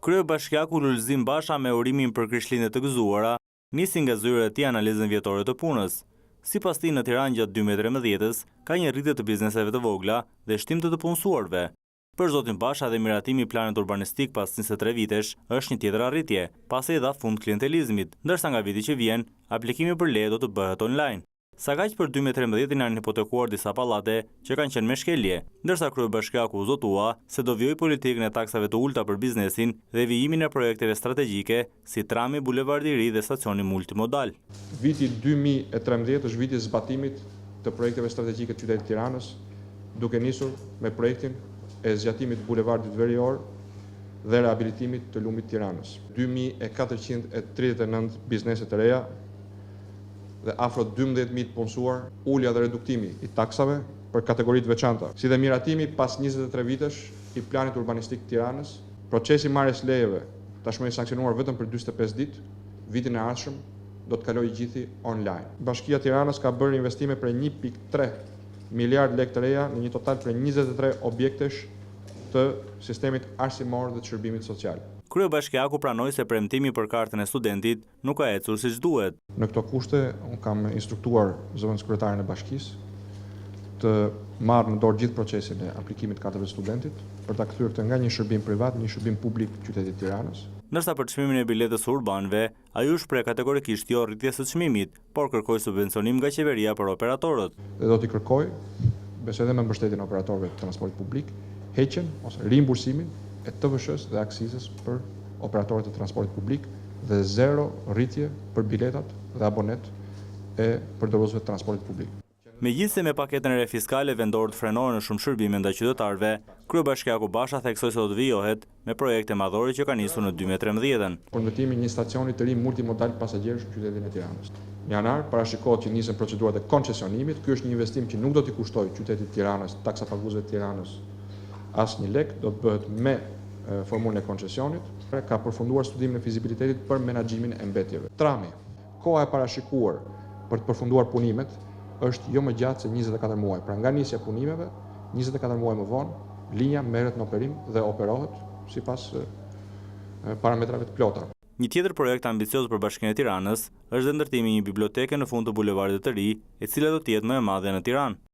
Kryebashkiaku Lulzim Basha me urimin për Krishtlindjet të gëzuara nisi nga zyra e tij analizën vjetore të punës. Sipas tij, në Tiranë gjatë 2013 ka një rritje të bizneseve të vogla dhe shtim të punësuarve. Për zotin Basha dhe miratimi i planit urbanistik pas 23 vitesh është një tjetër arritje, pasi dha fund klientelizmit, ndërsa nga viti që vjen, aplikimi për leje do të bëhet online. Sa kaq për 2013 janë hipotekuar disa pallate që kanë qenë me shkelje, ndërsa kryebashkiaku zotua se do vijojë politikën e taksave të ulta për biznesin dhe vijimin e projekteve strategjike si trami, bulevardi i ri dhe stacioni multimodal. Viti 2013 është viti i zbatimit të projekteve strategjike të qytetit Tiranës, duke nisur me projektin e zgjatimit të bulevardit verior dhe rehabilitimit të lumit Tiranës. 2439 biznese të reja dhe afro 12.000 të punësuar, ulja dhe reduktimi i taksave për kategoritë veçanta, si dhe miratimi pas 23 vitesh i planit urbanistik të Tiranës, procesi marrjes lejeve tashmë i sankcionuar vetëm për 45 ditë, vitin e ardhshëm do të kalojë gjithi online. Bashkia Tiranës ka bërë investime për 1.3 miliard lekë të reja në një total për 23 objektesh të sistemit arsimor dhe të shërbimit social. Kryebashkiaku pranoi se premtimi për kartën e studentit nuk ka ecur siç duhet. Në këto kushte, unë kam instruktuar zëvendës kryetaren e bashkisë të marrë në dorë gjithë procesin e aplikimit të kartave të studentit për ta kthyer këtë nga një shërbim privat në një shërbim publik të qytetit Tiranës. Ndërsa për çmimin e biletës së urbanëve, ai u shpreh kategorikisht jo rritjes së çmimit, por kërkoi subvencionim nga qeveria për operatorët. Dhe do t'i kërkoj, besoj edhe me mbështetjen e operatorëve të transportit publik, heqjen ose rimbursimin e TVSH-s dhe aksizës për operatorët e transportit publik dhe zero rritje për biletat dhe abonet e përdoruesve të transportit publik. Megjithëse me paketën e re fiskale vendorët frenohen në shumë shërbime ndaj qytetarëve, kryebashkiaku Basha theksoi se do të vijohet me projekte madhore që kanë nisur në 2013. Përmbetimi i një stacioni të ri multimodal pasagjerësh në qytetin e Tiranës. Në janar parashikohet që nisen procedurat e koncesionimit. Ky është një investim që nuk do t'i kushtojë qytetit Tiranës, taksapaguesve të Tiranës, asnjë lek, do të bëhet me formulën e koncesionit. Ka përfunduar studimin e fizibilitetit për menaxhimin e mbetjeve. Trami, koha e parashikuar për të përfunduar punimet është jo më gjatë se 24 muaj. Pra nga nisja e punimeve, 24 muaj më vonë, linja merret në operim dhe operohet sipas parametrave të plota. Një tjetër projekt ambicioz për Bashkinë e Tiranës është ndërtimi i një biblioteke në fund të bulevardit të ri, e cila do të jetë më e madhe në Tiranë.